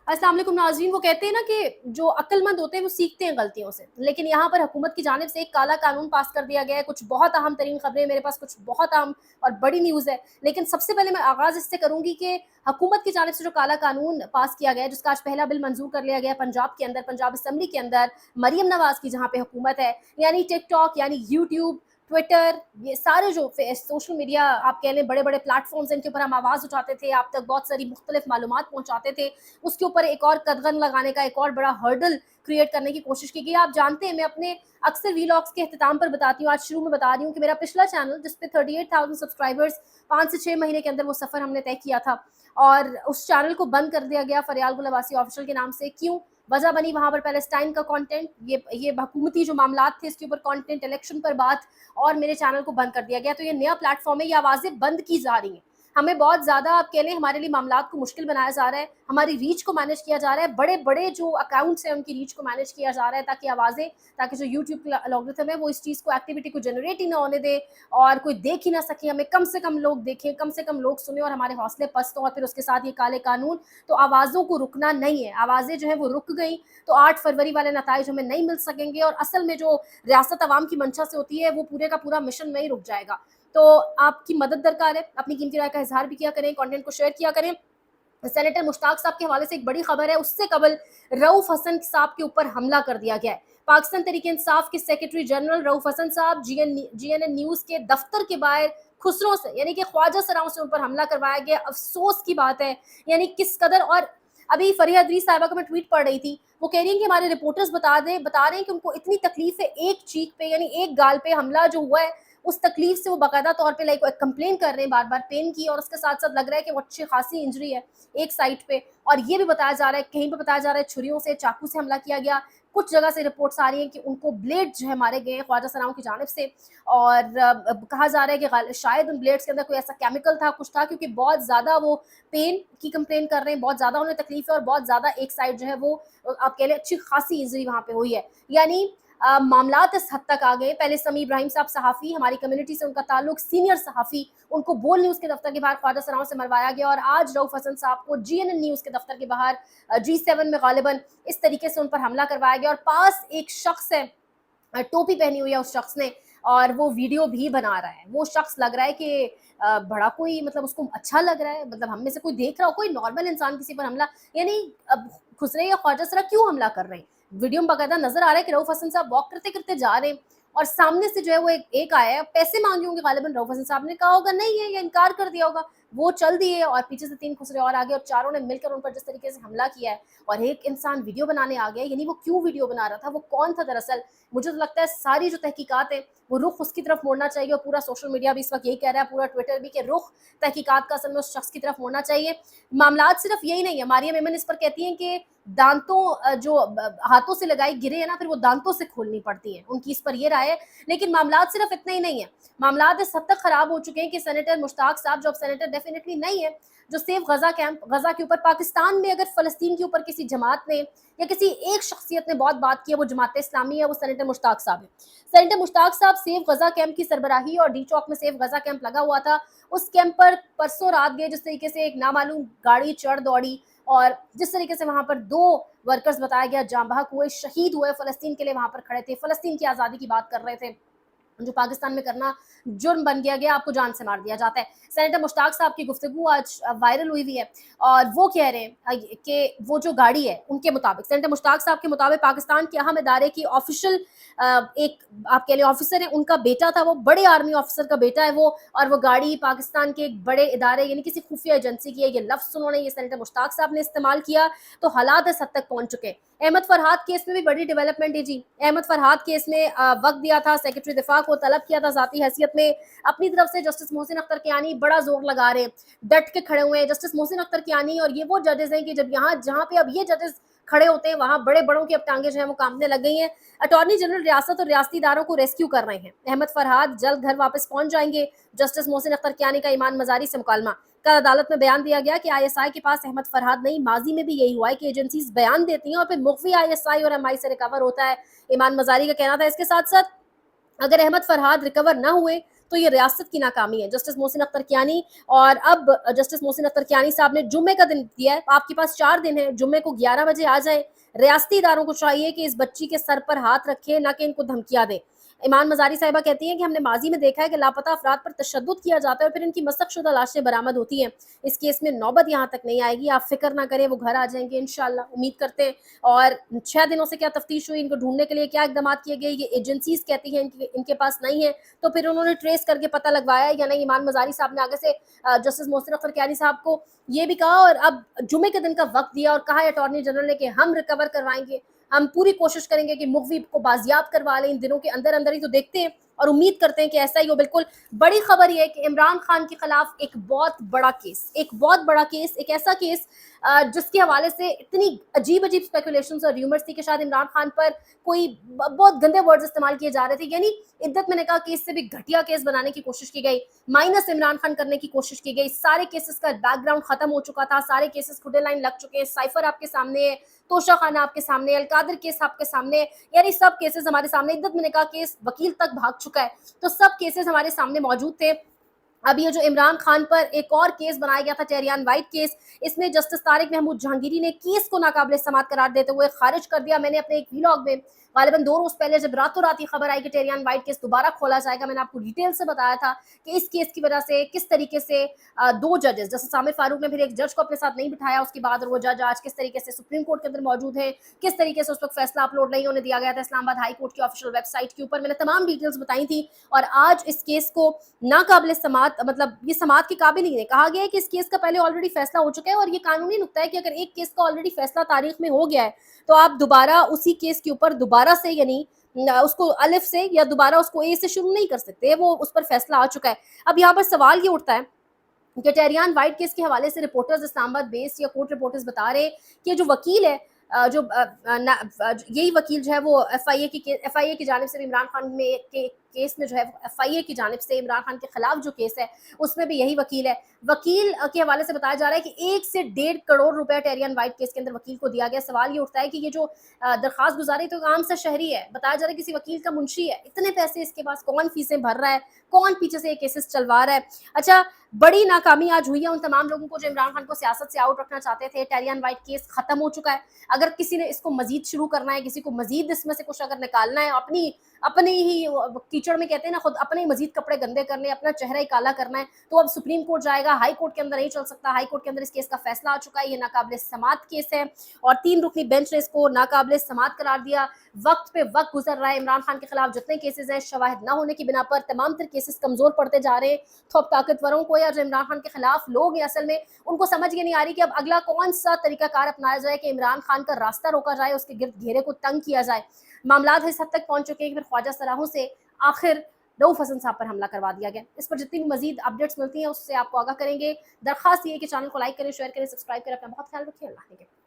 अस्सलाम वालेकुम नाज़रीन। वो कहते हैं ना कि जो अक्लमंद होते हैं वो सीखते हैं गलतियों से, लेकिन यहाँ पर हुकूमत की जानिब से एक काला कानून पास कर दिया गया है। कुछ बहुत अहम तरीन खबरें मेरे पास, कुछ बहुत अहम और बड़ी न्यूज़ है। लेकिन सबसे पहले मैं आगाज़ इससे करूँगी कि हुकूमत की जानिब से जो काला कानून पास किया गया है, जिसका आज पहला बिल मंजूर कर लिया गया है पंजाब के अंदर, पंजाब असम्बली के अंदर, मरियम नवाज़ की जहाँ पे हुकूमत है, यानी टिकटॉक, यानी यूट्यूब, ट्विटर, ये सारे जो सोशल मीडिया आप कह लें, बड़े बड़े प्लेटफॉर्म्स, इनके ऊपर हम आवाज़ उठाते थे, आप तक बहुत सारी मुख्तलिफ मालूमात पहुँचाते थे, उसके ऊपर एक और कदगन लगाने का एक और बड़ा हर्डल क्रिएट करने की कोशिश की गई। आप जानते हैं, मैं अपने अक्सर वीलॉग्स के इख्तिताम पर बताती हूँ, आज शुरू में बता रही हूँ कि मेरा पिछला चैनल जिस पे 38,000 सब्सक्राइबर्स 5 से 6 महीने के अंदर वो सफ़र हमने तय किया था, और उस चैनल को बंद कर दिया गया फरियाल गुल अब्बासी ऑफिशियल के नाम से। क्यों? वजह बनी वहाँ पर पैलेस्टाइन का कंटेंट, ये हुकूमती जो मामलात थे इसके ऊपर कंटेंट, इलेक्शन पर बात, और मेरे चैनल को बंद कर दिया गया। तो ये नया प्लेटफॉर्म है, ये आवाज़ें बंद की जा रही हैं। हमें बहुत ज़्यादा आप कह लें हमारे लिए मामलात को मुश्किल बनाया जा रहा है, हमारी रीच को मैनेज किया जा रहा है, बड़े-बड़े जो अकाउंट्स हैं उनकी रीच को मैनेज किया जा रहा है, ताकि जो यूट्यूब का एल्गोरिथम है वो इस चीज़ को, एक्टिविटी को जनरेट ही ना होने दे और कोई देख ही ना सके, हमें कम से कम लोग देखें, कम से कम लोग सुने और हमारे हौसले पस्त हों। और फिर उसके साथ ये काले कानून, तो आवाज़ों को रुकना नहीं है, आवाज़ें जो है वो रुक गई तो 8 फरवरी वाले नताइज हमें नहीं मिल सकेंगे, और असल में जो रियासत अवाम की मंशा से होती है वो पूरे का पूरा मिशन में ही रुक जाएगा। तो आपकी मदद दरकार है, अपनी कीमती राय का इजहार भी किया करें, कंटेंट को शेयर किया करें। सेनेटर मुश्ताक साहब के हवाले से एक बड़ी खबर है, उससे कबल रऊफ हसन साहब के ऊपर हमला कर दिया गया है। पाकिस्तान तहरीक इंसाफ के सेक्रेटरी जनरल रऊफ हसन साहब जीएनएन न्यूज के दफ्तर के बाहर खुसरों से, यानी कि ख्वाजा सराओं से उन पर हमला करवाया गया। अफसोस की बात है, यानी किस कदर। और अभी फरिया अदरीस साहिबा का मैं ट्वीट पढ़ रही थी, वो कह रही हैं कि हमारे रिपोर्टर्स बता रहे हैं कि उनको इतनी तकलीफ है, एक चीख पे यानी एक गाल पे हमला जो हुआ है, उस तकलीफ से वो बाकायदा तौर पे लाइक कंप्लेन कर रहे हैं बार बार पेन की, और उसके साथ साथ लग रहा है कि वो अच्छी खासी इंजरी है एक साइड पे। और ये भी बताया जा रहा है, कहीं पे बताया जा रहा है छुरियों से, चाकू से हमला किया गया। कुछ जगह से रिपोर्ट्स आ रही हैं कि उनको ब्लेड जो है मारे गए हैं ख्वाजा सराओं की जानिब से, और कहा जा रहा है कि शायद उन ब्लेड्स के अंदर कोई ऐसा केमिकल था, कुछ था, क्योंकि बहुत ज़्यादा वो पेन की कंप्लेन कर रहे हैं, बहुत ज़्यादा उन्हें तकलीफ है, और बहुत ज़्यादा एक साइड जो है वो आप कह लें अच्छी खासी इंजरी वहाँ पे हुई है। यानी मामलात इस हद तक आ गए। पहले समी इब्राहिम साहब सहाफ़ी, हमारी कम्युनिटी से उनका ताल्लुक, सीनियर सहाफ़ी, उनको बोल न्यूज़ के दफ्तर के बाहर ख्वाजा सराओं से मरवाया गया, और आज रऊफ हसन साहब को जीएनएन न्यूज़ के दफ्तर के बाहर G7 में गालिबन इस तरीके से उन पर हमला करवाया गया। और पास एक शख्स है, टोपी पहनी हुई है उस शख्स ने, और वो वीडियो भी बना रहा है। वो शख्स लग रहा है कि बड़ा कोई, मतलब उसको अच्छा लग रहा है, मतलब हम में से कोई देख रहा हो, कोई नॉर्मल इंसान किसी पर हमला, यानी अब खुसरे या ख्वाजा सरा क्यों हमला कर रहे हैं। वीडियो में बाकायदा नजर आ रहा है कि रऊफ हसन साहब वॉक करते करते जा रहे हैं, और सामने से जो है वो एक आया है, पैसे मांगे होंगे गालिबन, रऊफ हसन साहब ने कहा होगा नहीं है, या इनकार कर दिया होगा, वो चल दिए, और पीछे से 3 खुसरे और आगे, और चारों ने मिलकर उन पर जिस तरीके से हमला किया है, और एक इंसान वीडियो बनाने आ गया। यानी वो क्यों वीडियो बना रहा था, वो कौन था दरअसल। मुझे तो लगता है सारी जो तहकीकात है वो रुख उसकी तरफ मोड़ना चाहिए, और पूरा सोशल मीडिया भी इस वक्त यही कह रहा है, पूरा ट्विटर भी, कि रुख तहकीकात का असल में उस शख्स की तरफ मोड़ना चाहिए। मामलात सिर्फ यही नहीं है, मारिया मेमन इस पर कहती हैं कि दांतों जो हाथों से लगाई गिरे है ना, फिर वो दांतों से खोलनी पड़ती है, उनकी इस पर ये राय है। लेकिन मामलात सिर्फ इतना ही नहीं है, मामलात इस हद तक खराब हो चुके हैं कि सेनेटर मुश्ताक साहब, जो अब सेनेटर डेफिनेटली नहीं है, जो सेफ गजा कैंप, गजा के ऊपर, पाकिस्तान में अगर फलस्तीन के ऊपर किसी जमात ने या किसी एक शख्सियत ने बहुत बात की है, वो जमात इस्लामी है, वो सेनेटर मुश्ताक साहब है। सेनेटर मुश्ताक साहब सेफ गजा कैंप की सरबराही, और डी चौक में सेफ गजा कैंप लगा हुआ था, उस कैंप पर परसों रात गए, जिस तरीके से एक नामालूम गाड़ी चढ़ दौड़ी, और जिस तरीके से वहां पर 2 वर्कर्स बताया गया जाँ बहक हुए, शहीद हुए, फलस्तीन के लिए वहां पर खड़े थे, फलस्तीन की आज़ादी की बात कर रहे थे, जो पाकिस्तान में करना जुर्म बन गया, आपको जान से मार दिया जाता है। सेनेटर मुश्ताक साहब की गुफ्तगू आज वायरल हुई हुई है, और वो कह रहे हैं कि वो जो गाड़ी है, उनके मुताबिक, सेनेटर मुश्ताक साहब के मुताबिक, पाकिस्तान के अहम इदारे की ऑफिशियल एक आप कह लें ऑफिसर है, उनका बेटा था, वो बड़े आर्मी ऑफिसर का बेटा है वो, और वो गाड़ी पाकिस्तान के एक बड़े इदारे यानी किसी खुफिया एजेंसी की है। ये लफ्ज़ उन्होंने, ये सेनेटर मुश्ताक साहब ने इस्तेमाल किया, तो हालात इस हद तक पहुंच चुके हैं। अहमद फरहाद केस में भी बड़ी डेवलपमेंट है जी। अहमद फरहाद केस में वक्त दिया था, सेक्रेटरी दिफा को तलब किया था ज़ाती हैसियत में, अपनी तरफ से जस्टिस मोहसिन अख्तर कियानी बड़ा जोर लगा रहे हैं, डट के खड़े हुए हैं जस्टिस मोहसिन अख्तर कियानी। और ये वो जजेस हैं कि जब यहाँ जहाँ पे अब ये जजेस खड़े होते हैं, वहाँ बड़े बड़ों की अब टांगे जो है वो कामने लग गई हैं। अटॉर्नी जनरल रियासत और रियासती इदारों को रेस्क्यू कर रहे हैं। अहमद फरहाद जल्द घर वापस पहुंच जाएंगे। जस्टिस मोहसिन अख्तर कियानी का ईमान मजारी से मुकालमा। कल अदालत में बयान दिया गया कि आईएसआई के पास अहमद फरहाद नहीं, माजी में भी यही हुआ है कि एजेंसीज बयान देती हैं और फिर मुख्फी आईएसआई और एमआई से रिकवर होता है। ईमान मजारी का कहना था। इसके साथ साथ अगर अहमद फरहाद रिकवर ना हुए तो ये रियासत की नाकामी है। जस्टिस मोहसिन अख्तर कियानी और अब जस्टिस मोहसिन अख्तर कियानी साहब ने जुम्मे का दिन दिया है, आपके पास 4 दिन है, जुम्मे को 11 बजे आ जाए। रियासती इदारों को चाहिए कि इस बच्ची के सर पर हाथ रखें, ना कि इनको धमकियां दें। ईमान मजारी साहिबा कहती हैं कि हमने माजी में देखा है कि लापता अफराद पर तशद्दुद किया जाता है और फिर इनकी मसकशुदा लाशें बरामद होती हैं। इस केस में नौबत यहाँ तक नहीं आएगी, आप फिक्र ना करें, वो घर आ जाएंगे इंशाल्लाह, उम्मीद करते हैं। और 6 दिनों से क्या तफ्तीश हुई, इनको ढूंढने के लिए क्या इकदाम किए गए, ये एजेंसीज कहती हैं इनके पास नहीं है, तो फिर उन्होंने ट्रेस करके पता लगवाया या नहीं। ईमान मजारी साहब ने आगे से जस्टिस मोहसिन अख्तर कियानी साहब को ये भी कहा और अब जुमे के दिन का वक्त दिया और कहा अटॉर्नी जनरल ने कि हम रिकवर करवाएंगे, हम पूरी कोशिश करेंगे कि मुख्वी को बाजियाब करवा लें इन दिनों के अंदर अंदर ही। तो देखते हैं और उम्मीद करते हैं कि ऐसा ही हो। बिल्कुल बड़ी खबर ये है कि इमरान खान के खिलाफ एक बहुत बड़ा केस, एक ऐसा केस जिसके हवाले से इतनी अजीब अजीब स्पेकुलेशंस और र्यूमर्स थी कि शायद इमरान खान पर कोई बहुत गंदे वर्ड्स इस्तेमाल किए जा रहे थे, यानी इद्दत में निकाह केस से भी घटिया केस बनाने की कोशिश की गई, माइनस इमरान खान करने की कोशिश की गई। सारे केसेस का बैकग्राउंड खत्म हो चुका था, सारे केसेस खुदे लाइन लग चुके हैं, साइफर आपके सामने है, तोशा खाना आपके सामने है, अलकादर केस आपके सामने है, यानी सब केसेस हमारे सामने। इद्दत में निकाह केस वकील तक भाग चुका है, तो सब केसेस हमारे सामने मौजूद थे। अब ये जो इमरान खान पर एक और केस बनाया गया था, टेरियान वाइट केस, इसमें जस्टिस तारिक महमूद जहांगीरी ने केस को नाकाबिले समाअत करार देते हुए खारिज कर दिया। मैंने अपने एक वीलॉग में गालिबन 2 रोज पहले जब रातों रात ये खबर आई कि टेरियान वाइट केस दोबारा खोला जाएगा, मैंने आपको डिटेल से बताया था कि इस केस की वजह से किस तरीके से 2 जजेस, जैसे आमिर फारूक ने फिर एक जज को अपने साथ नहीं बिठाया उसके बाद, और वो जज आज किस तरीके से सुप्रीम कोर्ट के अंदर मौजूद है, किस तरीके से उस वक्त फैसला अपलोड नहीं होने दिया गया था इस्लामाबाद हाई कोर्ट की ऑफिशियल वेबसाइट के ऊपर, मैंने तमाम डिटेल्स बताई थी। और आज इस केस को नाकाबिले समाअत, मतलब ये समाअत के काबिल ही नहीं। कहा गया है कि इस केस का पहले ऑलरेडी फैसला हो चुका है और ये कानूनी नुक्ता है कि अगर एक केस का ऑलरेडी फैसला तारीख में हो गया है तो आप दोबारा उसी केस के ऊपर दोबारा से, यानी उसको अलिफ से या दोबारा उसको ए से शुरू नहीं कर सकते, वो उस पर फैसला आ चुका है। अब यहाँ पर सवाल ये उठता है कि टेरियान वाइट केस के हवाले से रिपोर्टर्स इस्लामाबाद बेस्ड या कोर्ट रिपोर्टर्स बता रहे हैं कि जो वकील है, यही वकील जो है वो एफआईए की जानिब से भी इमरान खान में के केस में जो है एफआईए की जानिब से इमरान खान के खिलाफ जो केस है उसमें भी यही वकील है। वकील के हवाले से बताया जा रहा है कि 1 से 1.5 करोड़ रुपए टेरियन वाइट केस के अंदर वकील को दिया गया। सवाल ये उठता है कि ये जो दरखास्त गुजारी तो आम सा शहरी है, बताया जा रहा है किसी वकील का मुंशी है, इतने पैसे इसके पास, कौन फीसें भर रहा है, कौन पीछे से ये केसेस चलवा रहा है। अच्छा, बड़ी नाकामी आज हुई है उन तमाम लोगों को जो इमरान खान को सियासत से आउट रखना चाहते थे। टेरियन वाइट केस खत्म हो चुका है। अगर किसी ने इसको मजीद शुरू करना है, किसी को मजीद इसमें से कुछ अगर निकालना है, अपने ही कीचड़ में कहते हैं ना, खुद अपने ही मजीद कपड़े गंदे करने, अपना चेहरा ही काला करना है, तो अब सुप्रीम कोर्ट जाएगा, हाई कोर्ट के अंदर नहीं चल सकता। हाई कोर्ट के अंदर इस केस का फैसला आ चुका है, ये नाकाबिले समाअत केस है और 3 रुकनी बेंच ने इसको नाकाबिले समाअत करार दिया। वक्त पे वक्त गुजर रहा है, इमरान खान के खिलाफ जितने केसेस हैं शवाहिद ना होने की बिना पर तमाम तर केसेस कमजोर पड़ते जा रहे हैं। तो अब ताकतवरों को या जो इमरान खान के खिलाफ लोग हैं असल में उनको समझ ये नहीं आ रही कि अब अगला कौन सा तरीकाकार अपनाया जाए कि इमरान खान का रास्ता रोका जाए, उसके गिर्द घेरे को तंग किया जाए। मामलात इस हद तक पहुंच चुके हैं कि फिर ख्वाजा सराहों से आखिर रऊफ हसन साहब पर हमला करवा दिया गया। इस पर जितनी भी मजीद अपडेट्स मिलती हैं उससे आपको आगाह करेंगे। दरखास्त ये कि चैनल को लाइक करें, शेयर करें, सब्सक्राइब करें। अपना बहुत ख्याल रखिए। अल्लाह हाफ़िज़।